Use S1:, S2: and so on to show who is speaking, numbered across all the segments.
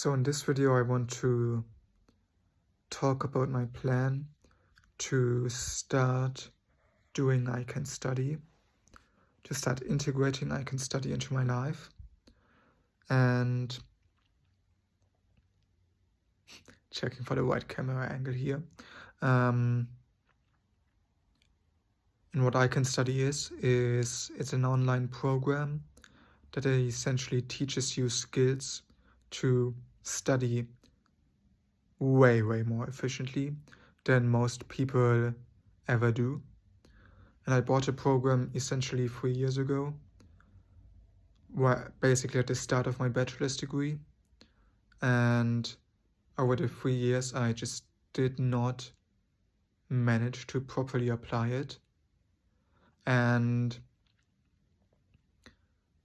S1: So in this video I want to talk about my plan to start doing I Can Study, to start integrating I Can Study into my life, and checking for the right camera angle here. And what I Can Study is it's an online program that essentially teaches you skills to study way more efficiently than most people ever do. And I bought a program essentially 3 years ago, basically at the start of my bachelor's degree. And over the 3 years, I just did not manage to properly apply it. And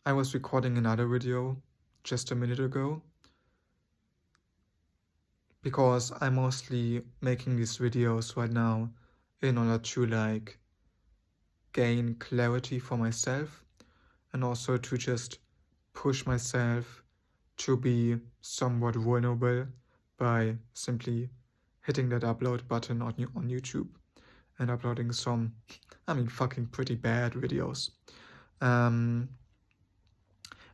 S1: I was recording another video just a minute ago, because I'm mostly making these videos right now in order to gain clarity for myself, and also to just push myself to be somewhat vulnerable by simply hitting that upload button on YouTube and uploading some, fucking pretty bad videos. And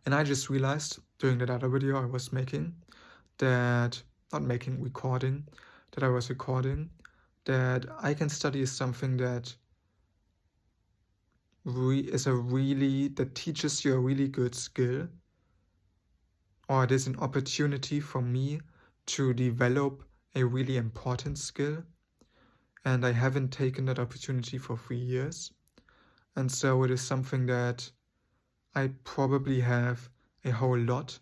S1: I just realized during that other video I was making that, recording, that I was recording, that I Can Study is something that that teaches you a really good skill, or it is an opportunity for me to develop a really important skill, and I haven't taken that opportunity for 3 years. And so it is something that I probably have a whole lot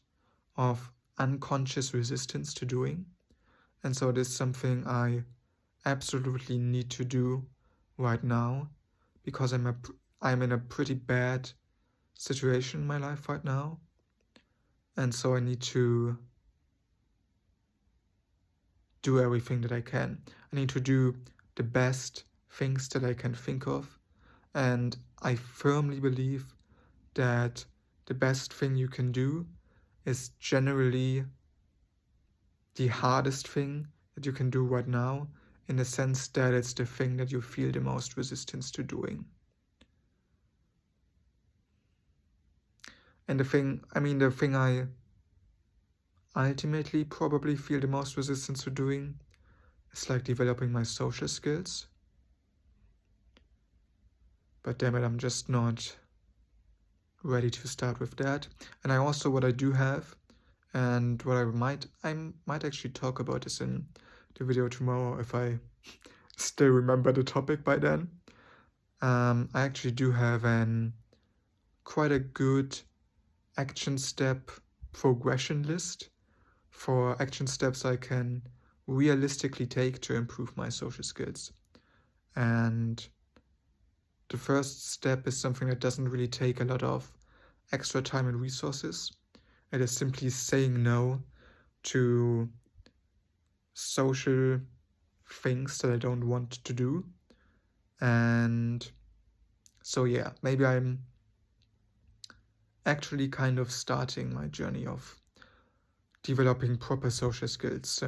S1: of unconscious resistance to doing. And so it is something I absolutely need to do right now, because I'm in a pretty bad situation in my life right now. And so I need to do everything that I can. I need to do the best things that I can think of. And I firmly believe that the best thing you can do is generally the hardest thing that you can do right now, in the sense that it's the thing that you feel the most resistance to doing. And the thing I ultimately probably feel the most resistance to doing is developing my social skills. But damn it, I'm just not ready to start with that. And what I do have, and what I might actually talk about this in the video tomorrow if I still remember the topic by then. I actually do have quite a good action step progression list for action steps I can realistically take to improve my social skills. And the first step is something that doesn't really take a lot of extra time and resources. It is simply saying no to social things that I don't want to do. And so yeah, maybe I'm actually kind of starting my journey of developing proper social skills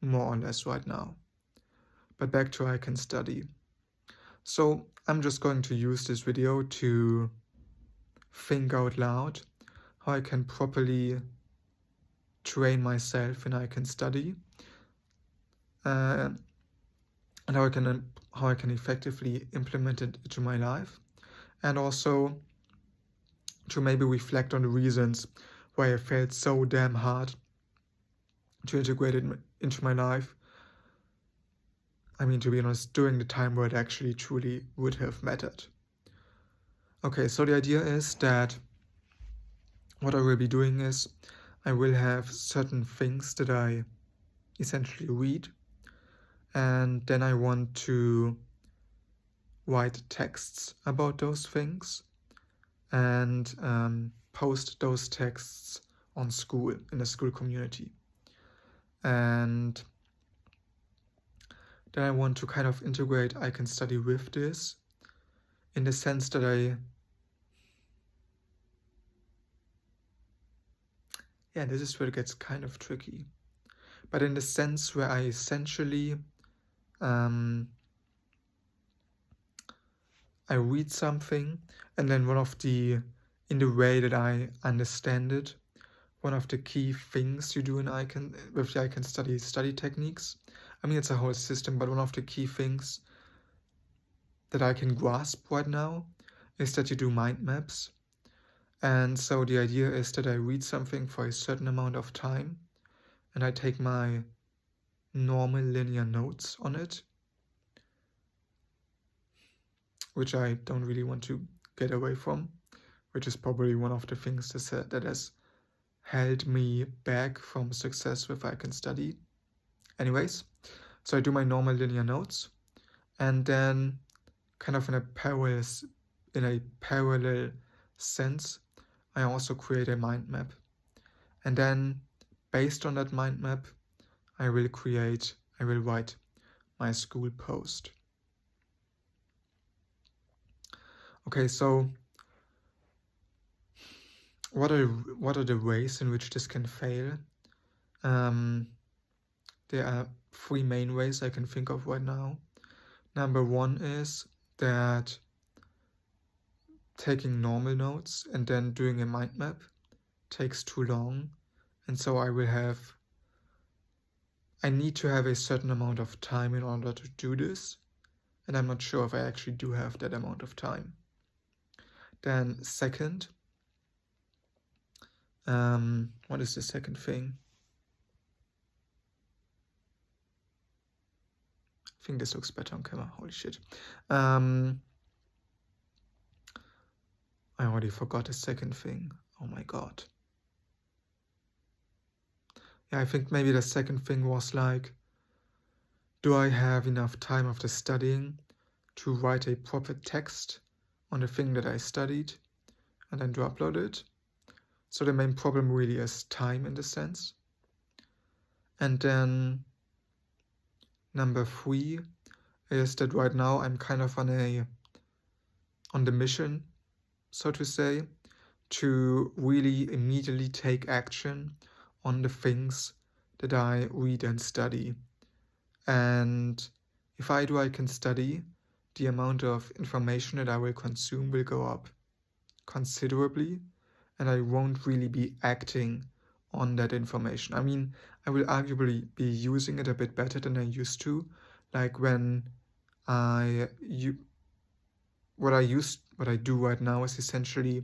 S1: more or less right now. But back to I Can Study. So I'm just going to use this video to think out loud how I can properly train myself in I Can Study, and how I can effectively implement it into my life, and also to maybe reflect on the reasons why I felt so damn hard to integrate it into my life. To be honest, during the time where it actually truly would have mattered. Okay, so the idea is that what I will be doing is I will have certain things that I essentially read, and then I want to write texts about those things and post those texts on school, in the school community. And then I want to kind of integrate I Can Study with this, in the sense that yeah, this is where it gets kind of tricky. But in the sense where I essentially I read something, and then in the way that I understand it, one of the key things you do with the I Can study techniques. I mean, it's a whole system, but one of the key things that I can grasp right now is that you do mind maps. And so the idea is that I read something for a certain amount of time, and I take my normal linear notes on it, which I don't really want to get away from, which is probably one of the things that has held me back from success with I Can Study. Anyways, so I do my normal linear notes, and then kind of in a parallel sense, I also create a mind map. And then based on that mind map, I will write my school post. Okay, so what are the ways in which this can fail? There are 3 main ways I can think of right now. Number 1 is that taking normal notes and then doing a mind map takes too long, and so I need to have a certain amount of time in order to do this, and I'm not sure if I actually do have that amount of time. Then second, what is the second thing? I think this looks better on camera, holy shit. I already forgot the second thing, oh my god. Yeah, I think maybe the second thing was like, do I have enough time after studying to write a proper text on the thing that I studied and then to upload it? So the main problem really is time in this sense. And then number 3 is that right now I'm kind of on the mission, so to say, to really immediately take action on the things that I read and study. And if I Can Study, the amount of information that I will consume will go up considerably, and I won't really be acting on that information. I mean, I will arguably be using it a bit better than I used to, like when what I do right now is essentially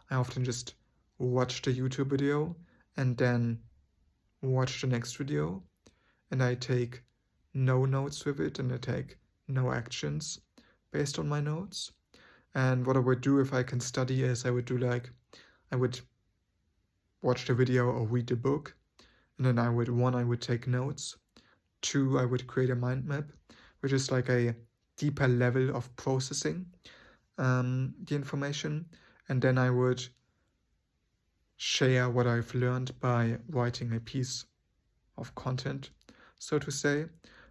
S1: I often just watch the YouTube video and then watch the next video, and I take no notes with it, and I take no actions based on my notes. And what I would do if I Can Study is I would watch the video or read the book, and then I would take notes. 2, I would create a mind map, which is like a deeper level of processing the information, and then I would share what I've learned by writing a piece of content, so to say.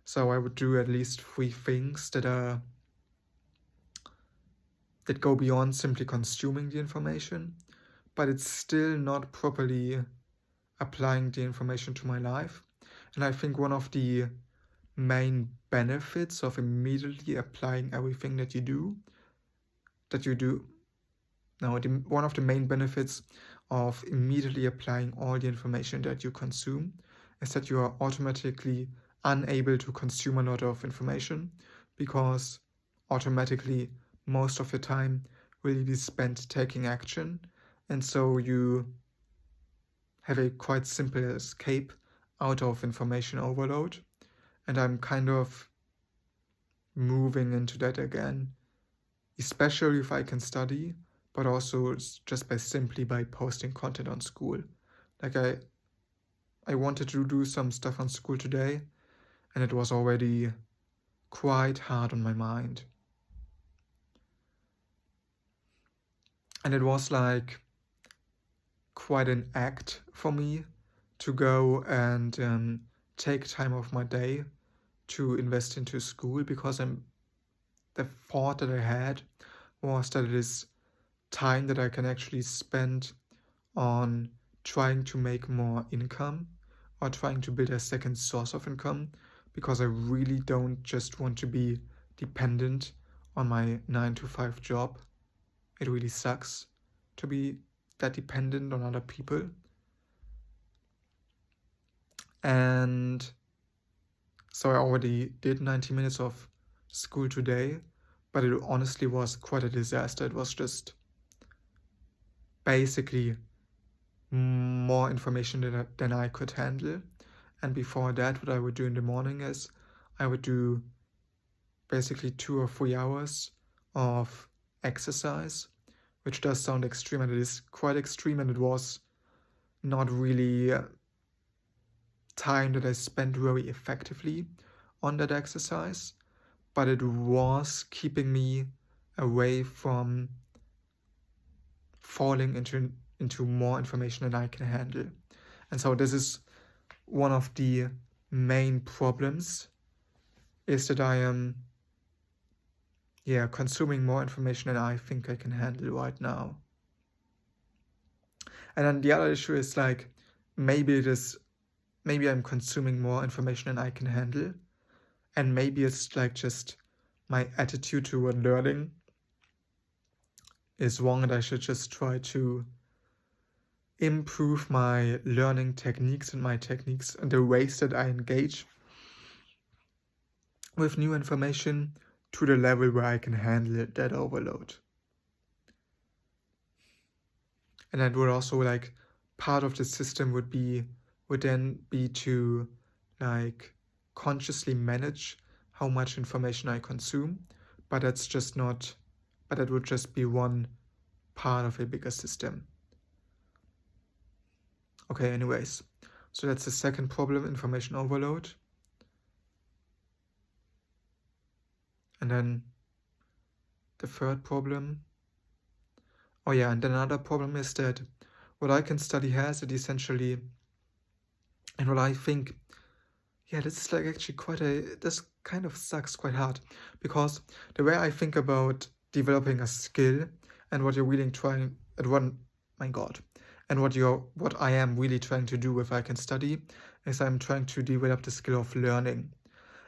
S1: So I would do at least 3 things that go beyond simply consuming the information, but it's still not properly applying the information to my life. And I think one of the main benefits of immediately applying everything one of the main benefits of immediately applying all the information that you consume is that you are automatically unable to consume a lot of information, because automatically most of your time will be spent taking action, and so you have a quite simple escape out of information overload. And I'm kind of moving into that again, especially if I Can Study, but also just simply by posting content on school. Like I wanted to do some stuff on school today, and it was already quite hard on my mind. And it was like quite an act for me to go and take time off my day to invest into school, because the thought that I had was that it is time that I can actually spend on trying to make more income or trying to build a second source of income, because I really don't just want to be dependent on my 9 to 5 job. It really sucks to be that dependent on other people. And so I already did 90 minutes of school today, but it honestly was quite a disaster. It was just basically more information than I could handle. And before that, what I would do in the morning is I would do basically 2 or 3 hours of exercise, which does sound extreme, and it is quite extreme, and it was not really time that I spent very effectively on that exercise, but it was keeping me away from falling into more information than I can handle. And so this is one of the main problems, is that I am consuming more information than I think I can handle right now. And then the other issue is like, maybe I'm consuming more information than I can handle, and maybe it's like just my attitude toward learning is wrong, and I should just try to improve my learning techniques and the ways that I engage with new information to the level where I can handle that overload. And that would also, like, part of the system would then be to like consciously manage how much information I consume, but that would just be one part of a bigger system. Okay, anyways, so that's the second problem, information overload. And then the third problem, and then another problem is that what I Can Study has, it essentially, and what I think, this is like actually this kind of sucks quite hard, because the way I think about developing a skill and what you're really trying at one, my God, and what I am really trying to do with I Can Study is I'm trying to develop the skill of learning.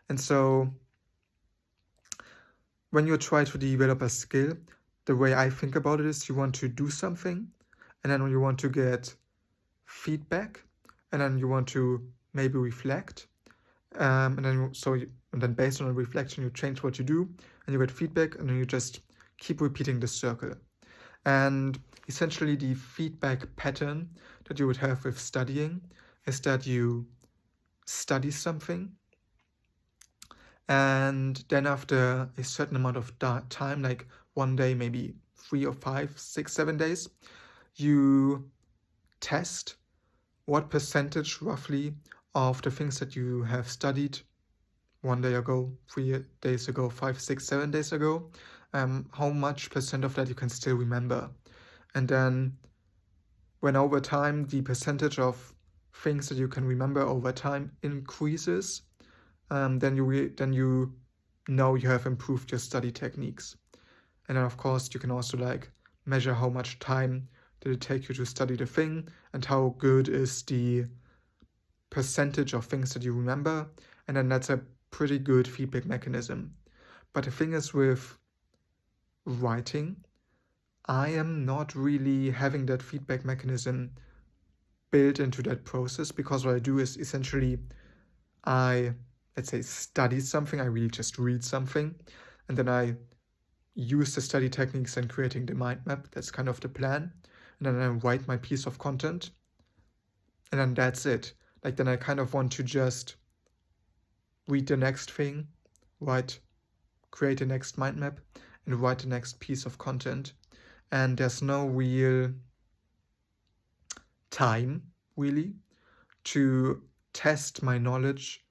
S1: And so when you try to develop a skill, the way I think about it is you want to do something, and then you want to get feedback, and then you want to maybe reflect, and then based on the reflection you change what you do, and you get feedback, and then you just keep repeating the circle. And essentially the feedback pattern that you would have with studying is that you study something, and then after a certain amount of time, like one day, maybe 3 or 5, 6, 7 days, you test what percentage roughly of the things that you have studied 1 day ago, 3 days ago, 5, 6, 7 days ago, how much percent of that you can still remember. And then when over time the percentage of things that you can remember over time increases, then you know you have improved your study techniques. And then of course you can also like measure how much time did it take you to study the thing, and how good is the percentage of things that you remember, and then that's a pretty good feedback mechanism. But the thing is, with writing, I am not really having that feedback mechanism built into that process, because what I do is essentially let's say, study something. I really just read something, and then I use the study techniques and creating the mind map. That's kind of the plan. And then I write my piece of content, and then that's it. Like, then I kind of want to just read the next thing, create the next mind map, and write the next piece of content. And there's no real time, really, to test my knowledge,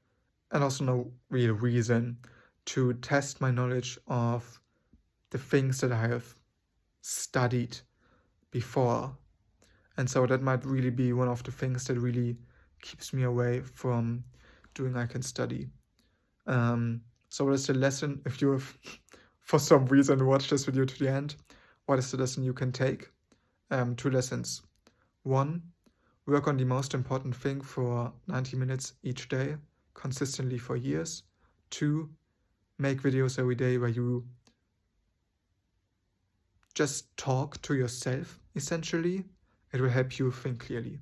S1: and also no real reason to test my knowledge of the things that I have studied before. And so that might really be one of the things that really keeps me away from doing I Can Study. So what is the lesson, if you have for some reason watched this video to the end? What is the lesson you can take? 2 lessons. 1, work on the most important thing for 90 minutes each day, consistently for years. 2, make videos every day where you just talk to yourself, essentially. It will help you think clearly.